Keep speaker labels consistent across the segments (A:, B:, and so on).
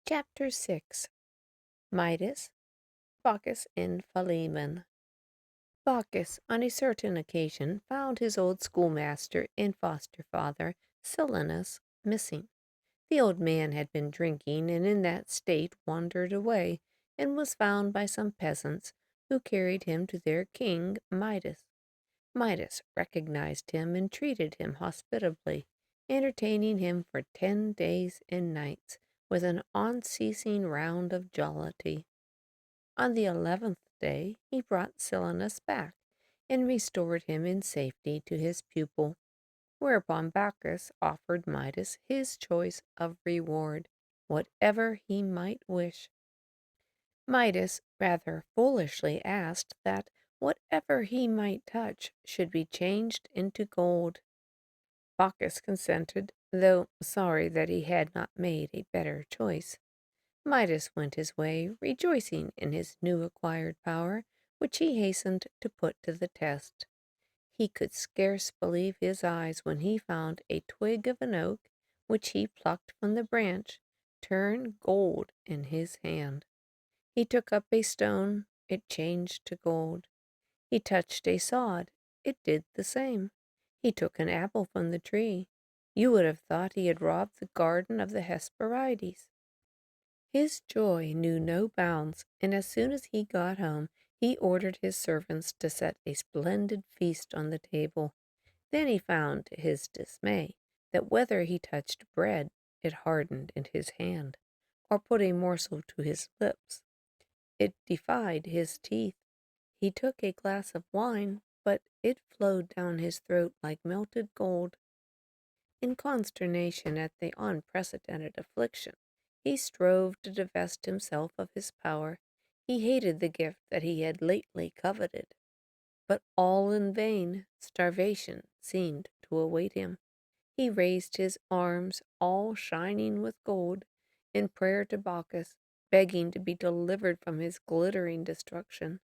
A: Chapter 6. Midas, Baucis, and Philemon. Baucis, on a certain occasion, found his old schoolmaster and foster father, Silenus, missing. The old man had been drinking, and in that state wandered away, and was found by some peasants, who carried him to their king, Midas. Midas recognized him and treated him hospitably, entertaining him for 10 days and nights with an unceasing round of jollity. On the 11th day he brought Silenus back, and restored him in safety to his pupil, whereupon Bacchus offered Midas his choice of reward, whatever he might wish. Midas rather foolishly asked that whatever he might touch should be changed into gold. Bacchus consented, though sorry that he had not made a better choice. Midas went his way, rejoicing in his new acquired power, which he hastened to put to the test. He could scarce believe his eyes when he found a twig of an oak, which he plucked from the branch, turn gold in his hand. He took up a stone, it changed to gold. He touched a sod, it did the same. He took an apple from the tree. You would have thought he had robbed the garden of the Hesperides. His joy knew no bounds, and as soon as he got home, he ordered his servants to set a splendid feast on the table. Then he found, to his dismay, that whether he touched bread, it hardened in his hand, or put a morsel to his lips, it defied his teeth. He took a glass of wine, but it flowed down his throat like melted gold. In consternation at the unprecedented affliction, he strove to divest himself of his power. He hated the gift that he had lately coveted. But all in vain. Starvation seemed to await him. He raised his arms, all shining with gold, in prayer to Bacchus, begging to be delivered from his glittering destruction.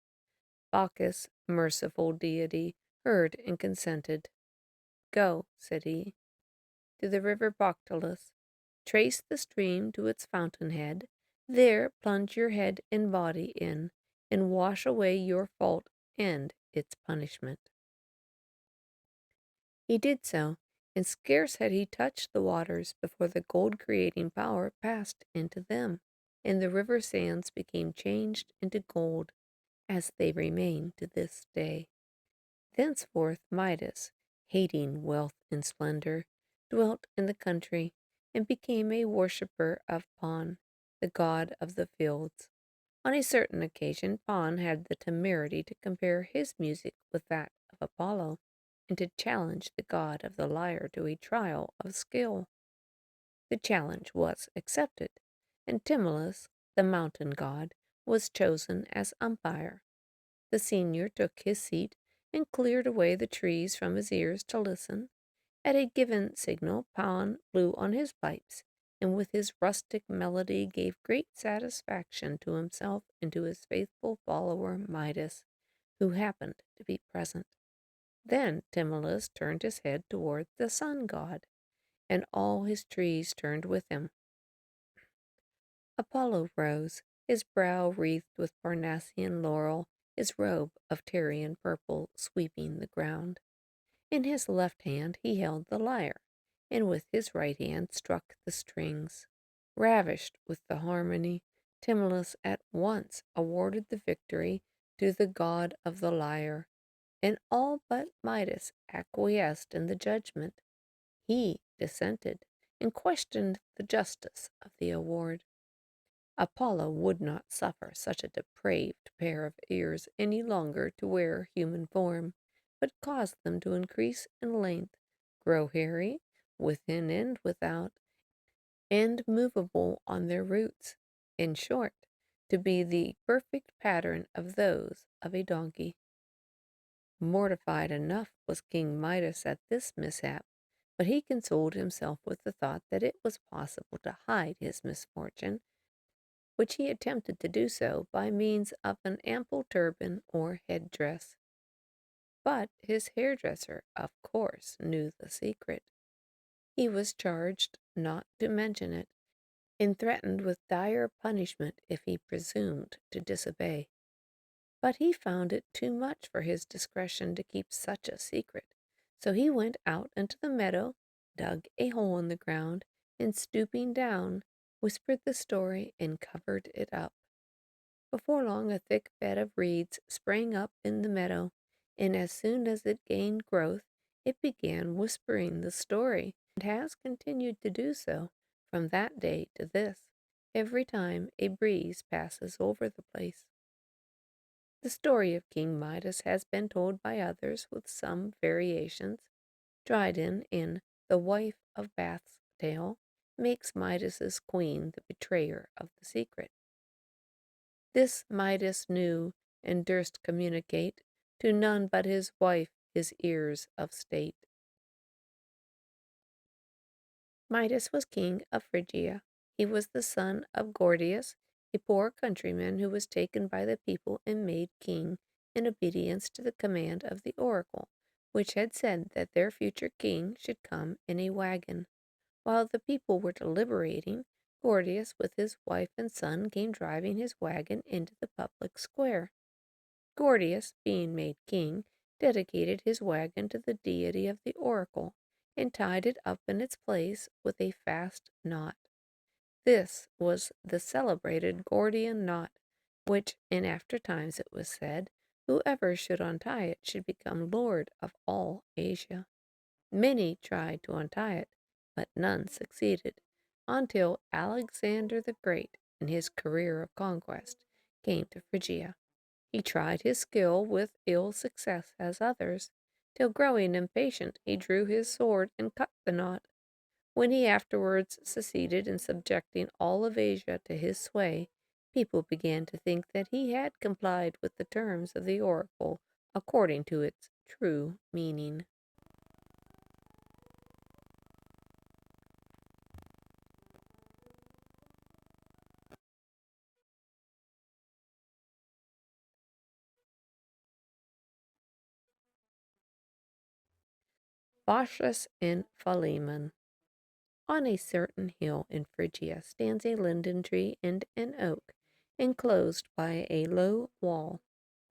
A: Bacchus, merciful deity, heard and consented. "Go," said he, "to the river Bactolus. Trace the stream to its fountainhead. There plunge your head and body in, and wash away your fault and its punishment." He did so, and scarce had he touched the waters before the gold-creating power passed into them, and the river sands became changed into gold, as they remain to this day. Thenceforth Midas, hating wealth and splendor, dwelt in the country, and became a worshipper of Pan, the god of the fields. On a certain occasion Pan had the temerity to compare his music with that of Apollo, and to challenge the god of the lyre to a trial of skill. The challenge was accepted, and Timulus, the mountain god, was chosen as umpire. The senior took his seat and cleared away the trees from his ears to listen. At a given signal, Pan blew on his pipes, and with his rustic melody gave great satisfaction to himself and to his faithful follower Midas, who happened to be present. Then Timulus turned his head toward the sun god, and all his trees turned with him. Apollo rose, his brow wreathed with Parnassian laurel, his robe of Tyrian purple sweeping the ground. In his left hand he held the lyre, and with his right hand struck the strings. Ravished with the harmony, Timulus at once awarded the victory to the god of the lyre, and all but Midas acquiesced in the judgment. He dissented, and questioned the justice of the award. Apollo would not suffer such a depraved pair of ears any longer to wear human form, but caused them to increase in length, grow hairy, within and without, and movable on their roots; in short, to be the perfect pattern of those of a donkey. Mortified enough was King Midas at this mishap, but he consoled himself with the thought that it was possible to hide his misfortune, which he attempted to do so by means of an ample turban or head-dress. But his hairdresser, of course, knew the secret. He was charged not to mention it, and threatened with dire punishment if he presumed to disobey. But he found it too much for his discretion to keep such a secret, so he went out into the meadow, dug a hole in the ground, and stooping down, whispered the story and covered it up. Before long a thick bed of reeds sprang up in the meadow, and as soon as it gained growth, it began whispering the story, and has continued to do so from that day to this, every time a breeze passes over the place. The story of King Midas has been told by others with some variations. Dryden, in The Wife of Bath's Tale, makes Midas's queen the betrayer of the secret. This Midas knew, and durst communicate to none but his wife his ears of state. Midas was king of Phrygia. He was the son of Gordius, a poor countryman who was taken by the people and made king in obedience to the command of the oracle, which had said that their future king should come in a wagon. While the people were deliberating, Gordius with his wife and son came driving his wagon into the public square. Gordius, being made king, dedicated his wagon to the deity of the oracle, and tied it up in its place with a fast knot. This was the celebrated Gordian knot, which in after times it was said, whoever should untie it should become lord of all Asia. Many tried to untie it, but none succeeded, until Alexander the Great, in his career of conquest, came to Phrygia. He tried his skill with ill success as others, till growing impatient he drew his sword and cut the knot. When he afterwards succeeded in subjecting all of Asia to his sway, people began to think that he had complied with the terms of the oracle according to its true meaning. Baucis in Philemon. On a certain hill in Phrygia stands a linden tree and an oak, enclosed by a low wall.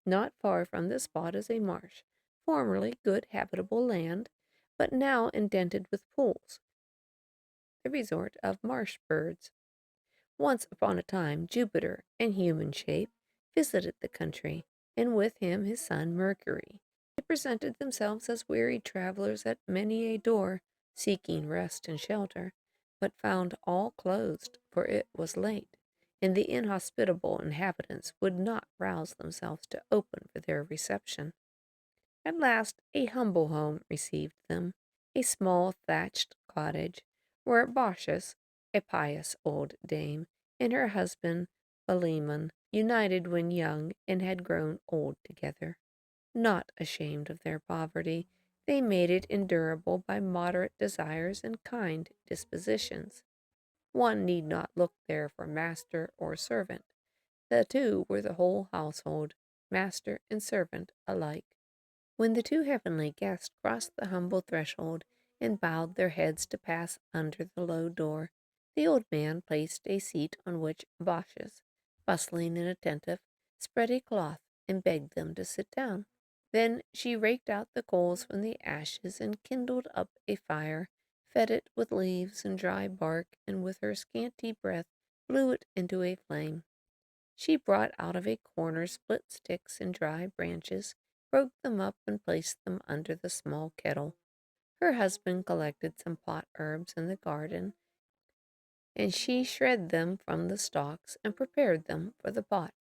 A: Not far from the spot is a marsh, formerly good habitable land, but now indented with pools, the resort of marsh birds. Once upon a time Jupiter, in human shape, visited the country, and with him his son Mercury. They presented themselves as weary travelers at many a door, seeking rest and shelter, but found all closed, for it was late, and the inhospitable inhabitants would not rouse themselves to open for their reception. At last a humble home received them, a small thatched cottage, where Baucis, a pious old dame, and her husband Philemon united when young and had grown old together. Not ashamed of their poverty, they made it endurable by moderate desires and kind dispositions. One need not look there for master or servant. The two were the whole household, master and servant alike. When the two heavenly guests crossed the humble threshold and bowed their heads to pass under the low door, the old man placed a seat on which Baucis, bustling and attentive, spread a cloth and begged them to sit down. Then she raked out the coals from the ashes and kindled up a fire, fed it with leaves and dry bark, and with her scanty breath blew it into a flame. She brought out of a corner split sticks and dry branches, broke them up, and placed them under the small kettle. Her husband collected some pot herbs in the garden, and she shred them from the stalks and prepared them for the pot.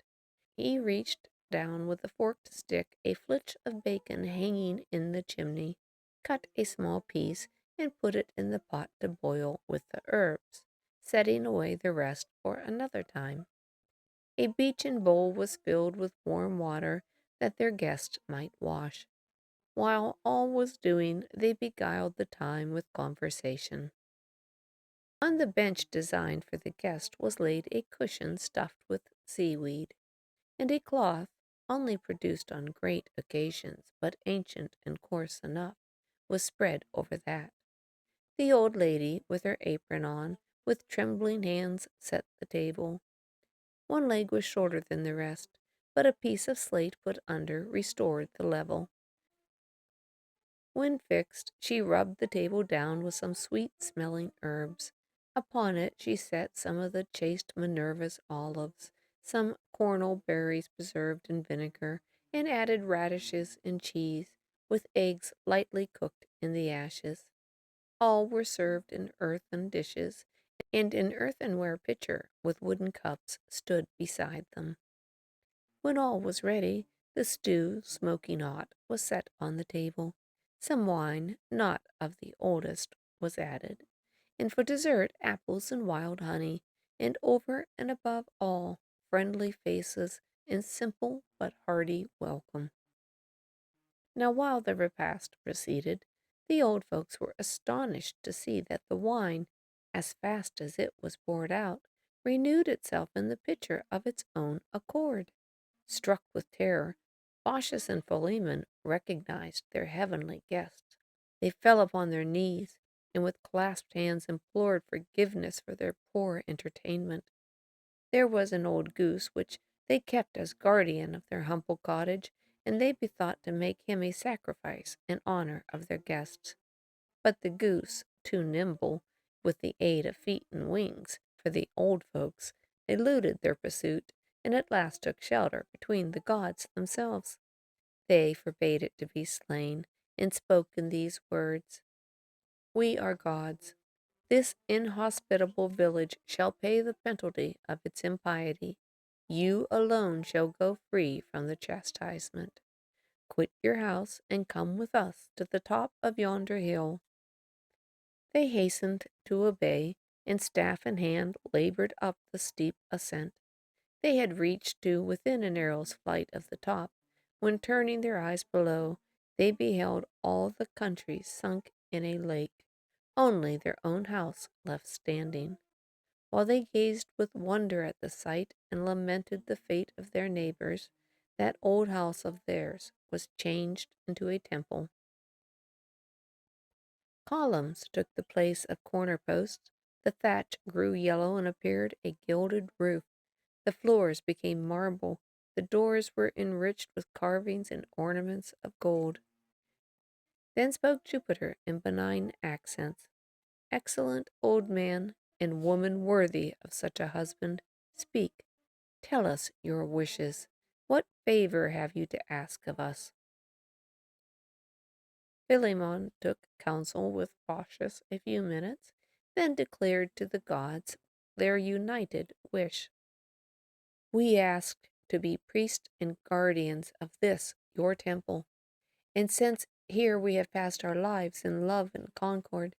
A: He reached down with a forked stick a flitch of bacon hanging in the chimney, cut a small piece, and put it in the pot to boil with the herbs, setting away the rest for another time. A beechen bowl was filled with warm water that their guest might wash. While all was doing, they beguiled the time with conversation. On the bench designed for the guest was laid a cushion stuffed with seaweed, and a cloth, only produced on great occasions, but ancient and coarse enough, was spread over that. The old lady, with her apron on, with trembling hands set the table. One leg was shorter than the rest, but a piece of slate put under restored the level. When fixed, she rubbed the table down with some sweet-smelling herbs. Upon it she set some of the chaste Minerva's olives, some cornel berries preserved in vinegar, and added radishes and cheese, with eggs lightly cooked in the ashes. All were served in earthen dishes, and an earthenware pitcher with wooden cups stood beside them. When all was ready, the stew, smoking hot, was set on the table. Some wine, not of the oldest, was added, and for dessert apples and wild honey, and over and above all, friendly faces and simple but hearty welcome. Now while the repast proceeded, the old folks were astonished to see that the wine, as fast as it was poured out, renewed itself in the pitcher of its own accord. Struck with terror, Baucis and Philemon recognized their heavenly guests. They fell upon their knees, and with clasped hands implored forgiveness for their poor entertainment. There was an old goose which they kept as guardian of their humble cottage, and they bethought to make him a sacrifice in honor of their guests. But the goose, too nimble, with the aid of feet and wings, for the old folks, eluded their pursuit, and at last took shelter between the gods themselves. They forbade it to be slain, and spoke in these words: "We are gods. This inhospitable village shall pay the penalty of its impiety. You alone shall go free from the chastisement. Quit your house and come with us to the top of yonder hill." They hastened to obey, and staff in hand labored up the steep ascent. They had reached to within an arrow's flight of the top, when turning their eyes below, they beheld all the country sunk in a lake, only their own house left standing. While they gazed with wonder at the sight and lamented the fate of their neighbors, that old house of theirs was changed into a temple. Columns took the place of corner posts, the thatch grew yellow and appeared a gilded roof, the floors became marble, the doors were enriched with carvings and ornaments of gold. Then spoke Jupiter in benign accents: "Excellent old man, and woman worthy of such a husband, speak, tell us your wishes. What favor have you to ask of us?" Philemon took counsel with Baucis a few minutes, then declared to the gods their united wish. "We ask to be priests and guardians of this your temple, and since here we have passed our lives in love and concord,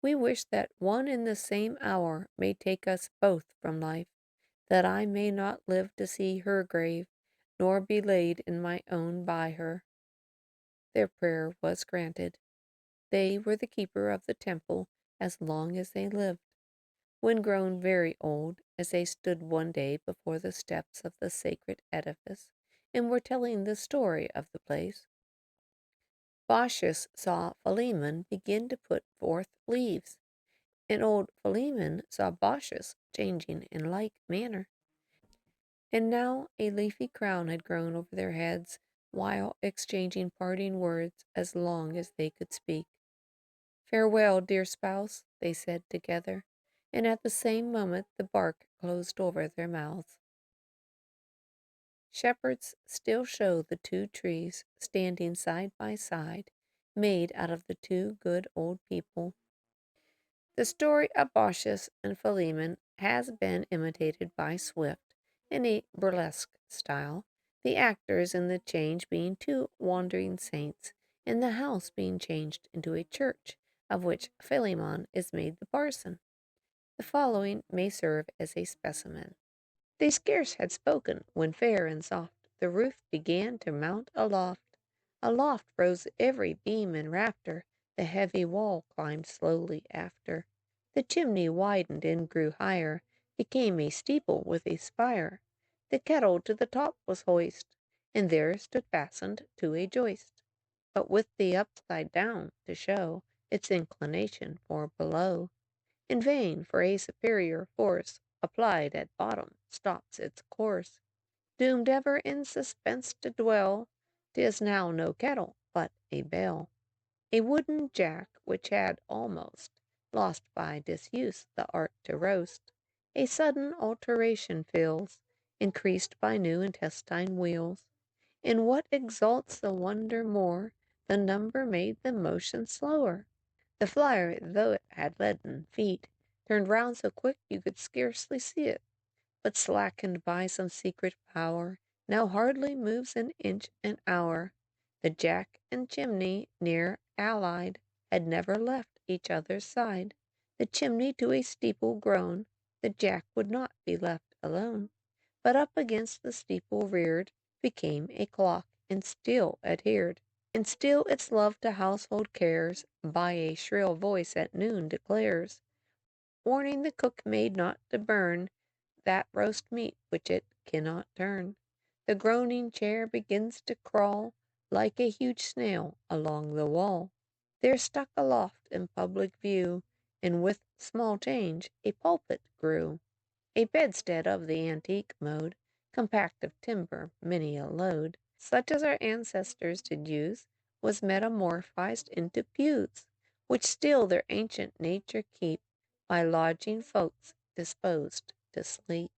A: we wish that one in the same hour may take us both from life, that I may not live to see her grave, nor be laid in my own by her." Their prayer was granted. They were the keeper of the temple as long as they lived. When grown very old, as they stood one day before the steps of the sacred edifice, and were telling the story of the place, Baucis saw Philemon begin to put forth leaves, and old Philemon saw Baucis changing in like manner. And now a leafy crown had grown over their heads, while exchanging parting words as long as they could speak. "Farewell, dear spouse," they said together, and at the same moment the bark closed over their mouths. Shepherds still show the two trees standing side by side, made out of the two good old people. The story of Baucis and Philemon has been imitated by Swift in a burlesque style, the actors in the change being two wandering saints, and the house being changed into a church, of which Philemon is made the parson. The following may serve as a specimen. They scarce had spoken, when fair and soft the roof began to mount aloft. Aloft rose every beam and rafter, the heavy wall climbed slowly after. The chimney widened and grew higher, became a steeple with a spire. The kettle to the top was hoist, and there stood fastened to a joist, but with the upside down to show its inclination for below. In vain, for a superior force applied at bottom stops its course. Doomed ever in suspense to dwell, 'tis now no kettle, but a bell. A wooden jack, which had almost lost by disuse the art to roast, a sudden alteration feels, increased by new intestine wheels. In what exalts the wonder more, the number made the motion slower. The flyer, though it had leaden feet, turned round so quick you could scarcely see it, but slackened by some secret power, now hardly moves an inch an hour. The jack and chimney, near allied, had never left each other's side. The chimney to a steeple grown, the jack would not be left alone, but up against the steeple reared, became a clock, and still adhered. And still its love to household cares by a shrill voice at noon declares, warning the cook maid not to burn that roast meat which it cannot turn. The groaning chair begins to crawl like a huge snail along the wall. There stuck aloft in public view, and with small change, a pulpit grew. A bedstead of the antique mode, compact of timber, many a load, such as our ancestors did use, was metamorphized into pews, which still their ancient nature keep by lodging folks disposed to sleep.